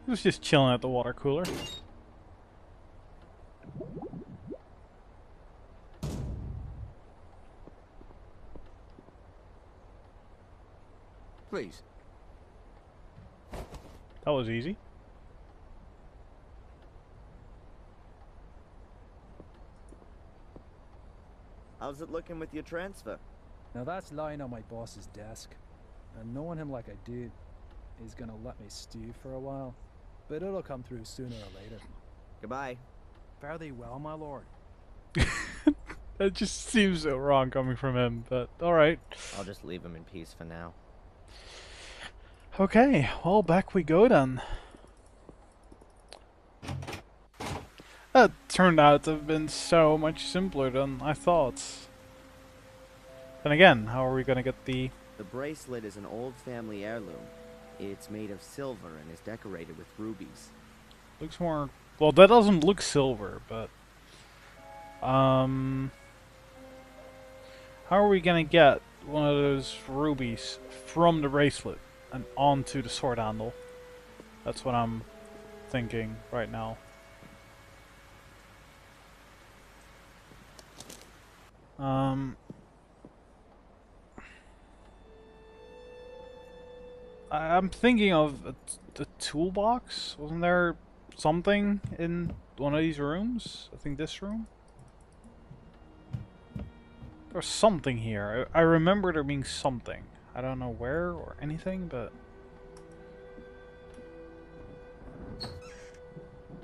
He was just chilling at the water cooler. Please. That was easy. How's it looking with your transfer? Now that's lying on my boss's desk. And knowing him like I do, he's gonna let me stew for a while. But it'll come through sooner or later. Goodbye. Fare thee well, my lord. That just seems so wrong coming from him, but alright. I'll just leave him in peace for now. Okay, well, back we go then. That turned out to have been so much simpler than I thought. Then again, how are we gonna get the... The bracelet is an old family heirloom. It's made of silver and is decorated with rubies. Looks more... Well, that doesn't look silver, but... How are we gonna get one of those rubies from the bracelet and onto the sword handle? That's what I'm thinking right now. I'm thinking of the toolbox. Wasn't there something in one of these rooms? I think this room? There's something here. I remember there being something. I don't know where or anything, but...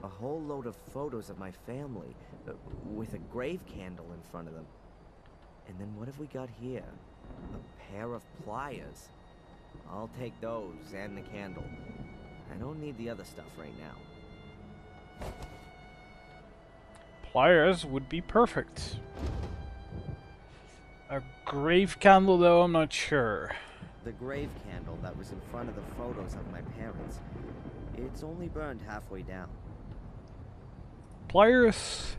A whole load of photos of my family, with a grave candle in front of them. And then what have we got here? A pair of pliers. I'll take those and the candle. I don't need the other stuff right now. Pliers would be perfect. A grave candle, though, I'm not sure. The grave candle that was in front of the photos of my parents. It's only burned halfway down. Pliers.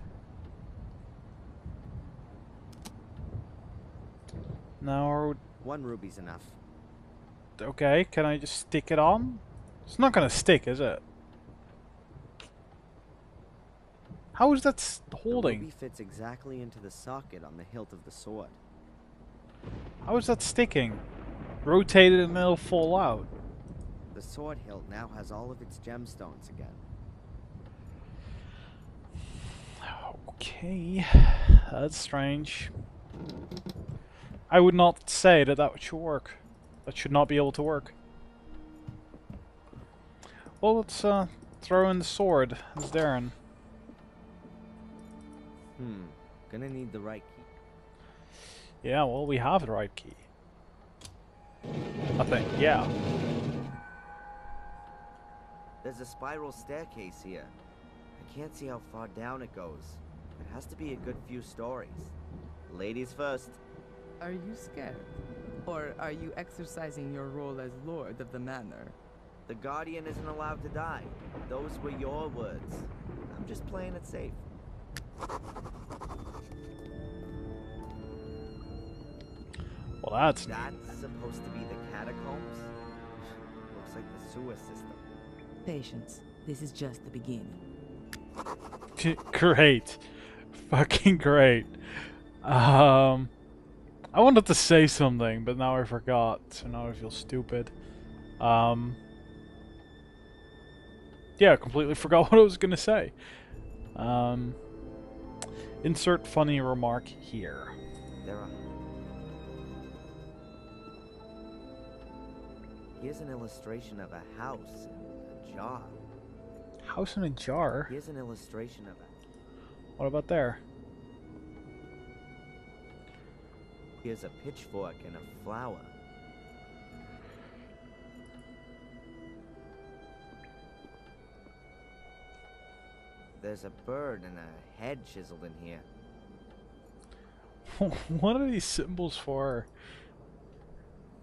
Now, One ruby's enough. okay, can I just stick it on? It's not gonna stick, is it? How is that The holding? ruby fits exactly into the socket on the hilt of the sword. How is that sticking? Rotate it and it'll fall out. The sword hilt now has all of its gemstones again. Okay, that's strange. I would not say that that should work. That should not be able to work. Well, let's throw in the sword as Darren. Gonna need the right key. Yeah, well, we have the right key. I think, yeah. There's a spiral staircase here. I can't see how far down it goes. It has to be a good few stories. Ladies first. Are you scared? Or are you exercising your role as Lord of the Manor? The Guardian isn't allowed to die. Those were your words. I'm just playing it safe. Well, that's supposed to be the catacombs? Looks like the sewer system. Patience. This is just the beginning. great. Fucking great. I wanted to say something, but now I forgot, so now I feel stupid. Yeah, completely forgot what I was gonna say. Insert funny remark here. There are... Here's an illustration of a house and a jar. House in a jar? Here's an illustration of a... What about there? Here's a pitchfork and a flower. There's a bird and a head chiseled in here. What are these symbols for?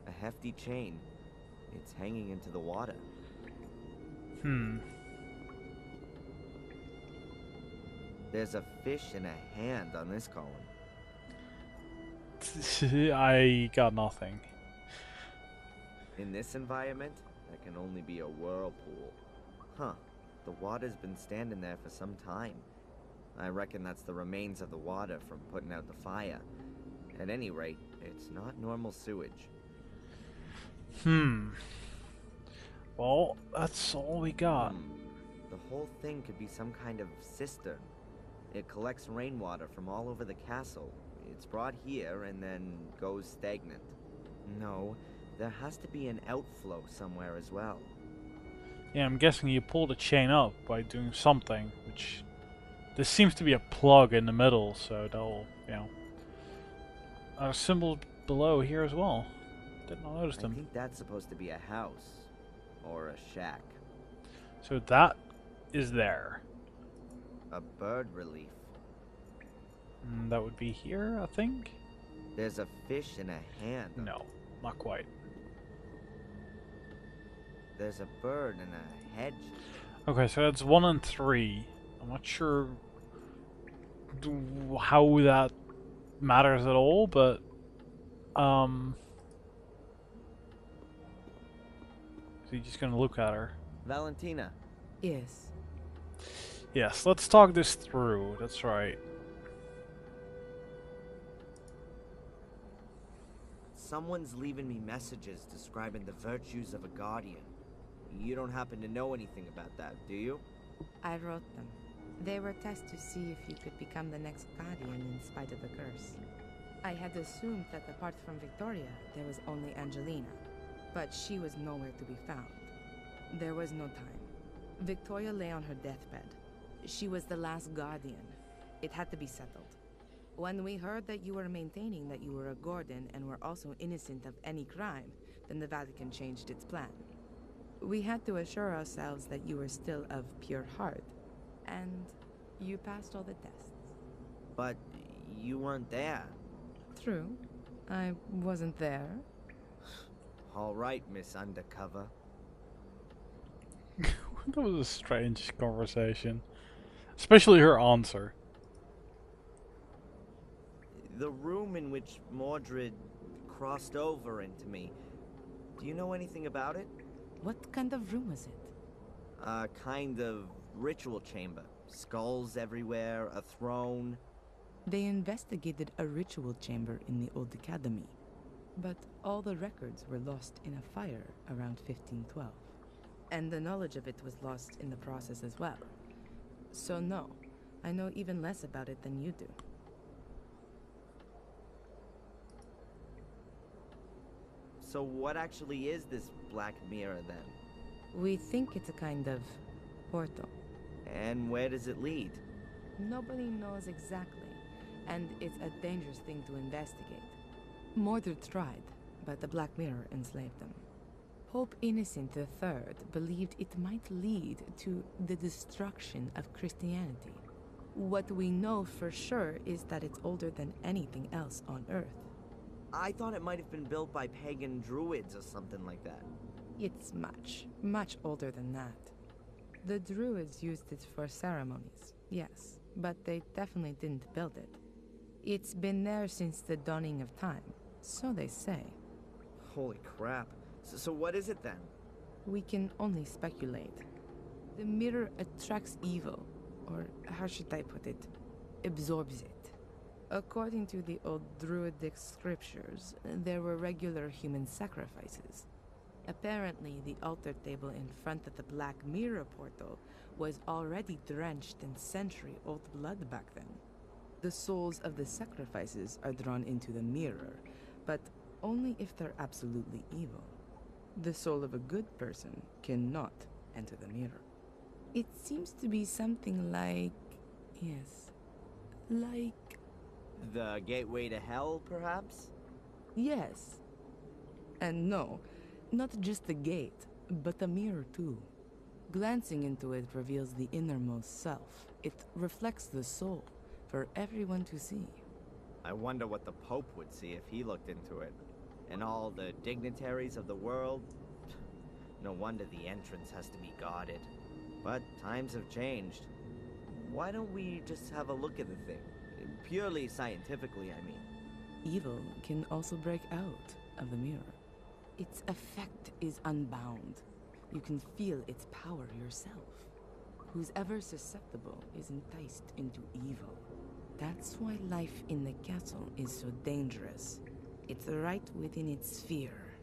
A hefty chain. It's hanging into the water. There's a fish and a hand on this column. I got nothing. In this environment, that can only be a whirlpool. Huh. The water's been standing there for some time. I reckon that's the remains of the water from putting out the fire. At any rate, it's not normal sewage. Well, that's all we got. The whole thing could be some kind of cistern. It collects rainwater from all over the castle. It's brought here and then goes stagnant. No, there has to be an outflow somewhere as well. Yeah, I'm guessing you pull the chain up by doing something, which... This seems to be a plug in the middle, so that'll, symbols below here as well. Did not notice them. I think that's supposed to be a house. Or a shack. So that is there. A bird relief. That would be here, I think? There's a fish in a hand. No, not quite. There's a bird in a hedge. Okay, so that's 1 and 3. I'm not sure how that matters at all, but so you're just gonna look at her. Valentina. Yes. Yes, let's talk this through. That's right. Someone's leaving me messages describing the virtues of a guardian. You don't happen to know anything about that, do you? I wrote them. They were tests to see if you could become the next guardian in spite of the curse. I had assumed that apart from Victoria, there was only Angelina. But she was nowhere to be found. There was no time. Victoria lay on her deathbed. She was the last guardian. It had to be settled. When we heard that you were maintaining that you were a Gordon and were also innocent of any crime, then the Vatican changed its plan. We had to assure ourselves that you were still of pure heart. And you passed all the tests. But you weren't there. True. I wasn't there. All right, Miss Undercover. That was a strange conversation. Especially her answer. The room in which Mordred crossed over into me. Do you know anything about it? What kind of room was it? A kind of ritual chamber. Skulls everywhere, a throne. They investigated a ritual chamber in the old academy, but all the records were lost in a fire around 1512. And the knowledge of it was lost in the process as well. So no, I know even less about it than you do. So what actually is this black mirror then? We think it's a kind of portal. And where does it lead? Nobody knows exactly, and it's a dangerous thing to investigate. Mordred tried, but the Black Mirror enslaved them. Pope Innocent III believed it might lead to the destruction of Christianity. What we know for sure is that it's older than anything else on Earth. I thought it might have been built by pagan druids or something like that. It's much older than that. The Druids used it for ceremonies, yes, but they definitely didn't build it. It's been there since the dawning of time, so they say. Holy crap. So what is it then? We can only speculate. The mirror attracts evil, or how should I put it? Absorbs it. According to the old Druidic scriptures, there were regular human sacrifices. Apparently, the altar table in front of the Black Mirror portal was already drenched in century-old blood back then. The souls of the sacrifices are drawn into the mirror, but only if they're absolutely evil. The soul of a good person cannot enter the mirror. It seems to be something like... yes, like... The gateway to hell, perhaps? yes. And no, not just the gate, but the mirror too. Glancing into it reveals the innermost self. It reflects the soul for everyone to see. I wonder what the Pope would see if he looked into it. And all the dignitaries of the world. No wonder the entrance has to be guarded. But times have changed. Why don't we just have a look at the thing? Purely scientifically, I mean. Evil can also break out of the mirror. Its effect is unbound. You can feel its power yourself. Who's ever susceptible is enticed into evil. That's why life in the castle is so dangerous. It's right within its sphere.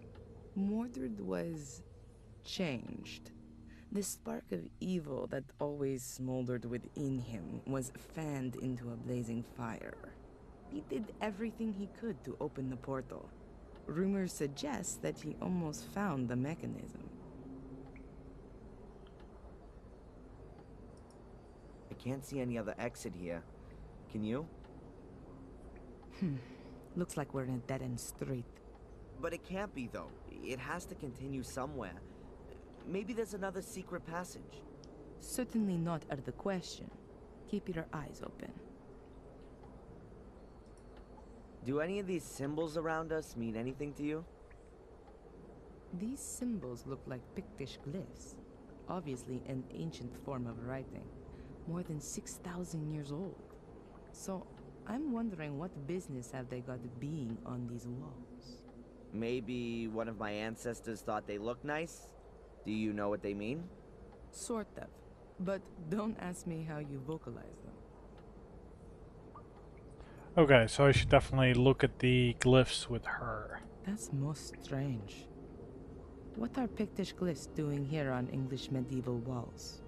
Mordred was changed. The spark of evil that always smoldered within him was fanned into a blazing fire. He did everything he could to open the portal. Rumors suggest that he almost found the mechanism. I can't see any other exit here. Can you? Looks like we're in a dead-end street. But it can't be, though. It has to continue somewhere. Maybe there's another secret passage. Certainly not out of the question. Keep your eyes open. Do any of these symbols around us mean anything to you? These symbols look like Pictish glyphs. Obviously an ancient form of writing. More than 6,000 years old. So, I'm wondering what business have they got being on these walls? Maybe one of my ancestors thought they looked nice? Do you know what they mean? Sort of. But don't ask me how you vocalize them. Okay, so I should definitely look at the glyphs with her. That's most strange. What are Pictish glyphs doing here on English medieval walls?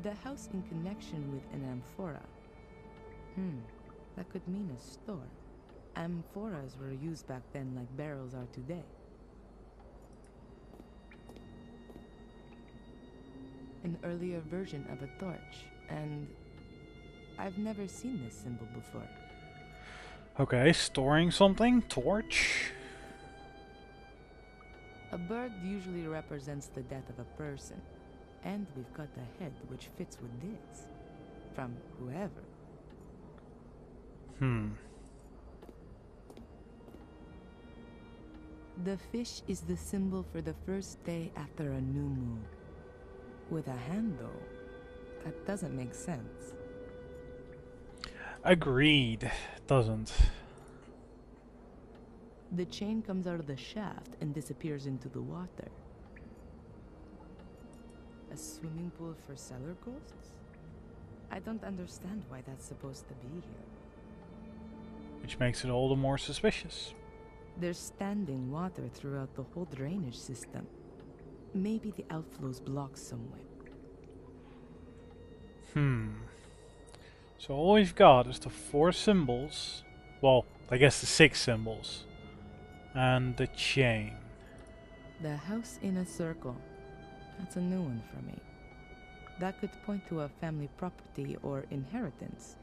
The house in connection with an amphora. That could mean a store. Amphoras were used back then like barrels are today. An earlier version of a torch, and I've never seen this symbol before. Okay, storing something? Torch? A bird usually represents the death of a person, and we've got a head which fits with this. From whoever. The fish is the symbol for the first day after a new moon. With a hand, though, that doesn't make sense. Agreed. Doesn't. The chain comes out of the shaft and disappears into the water. A swimming pool for cellar ghosts? I don't understand why that's supposed to be here. Which makes it all the more suspicious. There's standing water throughout the whole drainage system. Maybe the outflow's blocked somewhere. So all we've got is the 4 symbols. Well, I guess the 6 symbols. And the chain. The house in a circle. That's a new one for me. That could point to a family property or inheritance.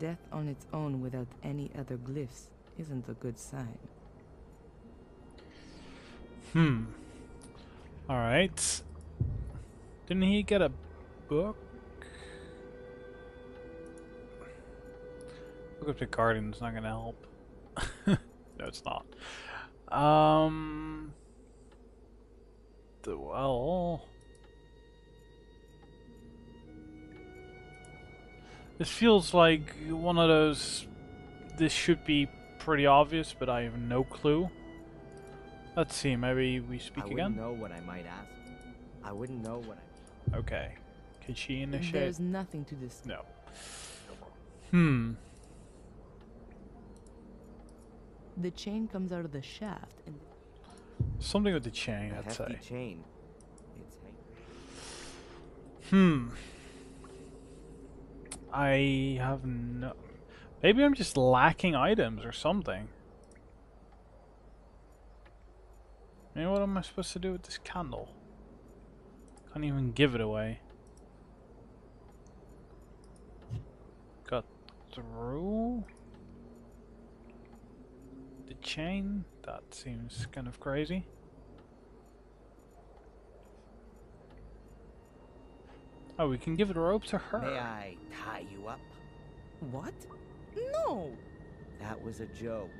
Death on its own without any other glyphs isn't a good sign. Alright. Didn't he get a book? Book of the Guardian's not gonna help. No, it's not. Well... This feels like one of those... This should be pretty obvious, but I have no clue. Let's see, maybe we speak again? I wouldn't know what I might ask. I wouldn't know what I... Okay. Can she initiate? There's nothing to discuss. No. The chain comes out of the shaft and... Something with the chain, A I'd hefty say. chain. It's hanging. I have no... Maybe I'm just lacking items or something. You know what am I supposed to do with this candle? Can't even give it away. Got through the chain? That seems kind of crazy. Oh, we can give the rope to her. May I tie you up? What? No! That was a joke.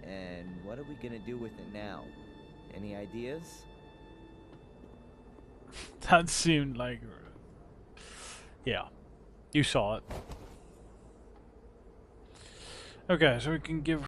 And what are we gonna do with it now? Any ideas? That seemed like... Yeah. You saw it. Okay, so we can give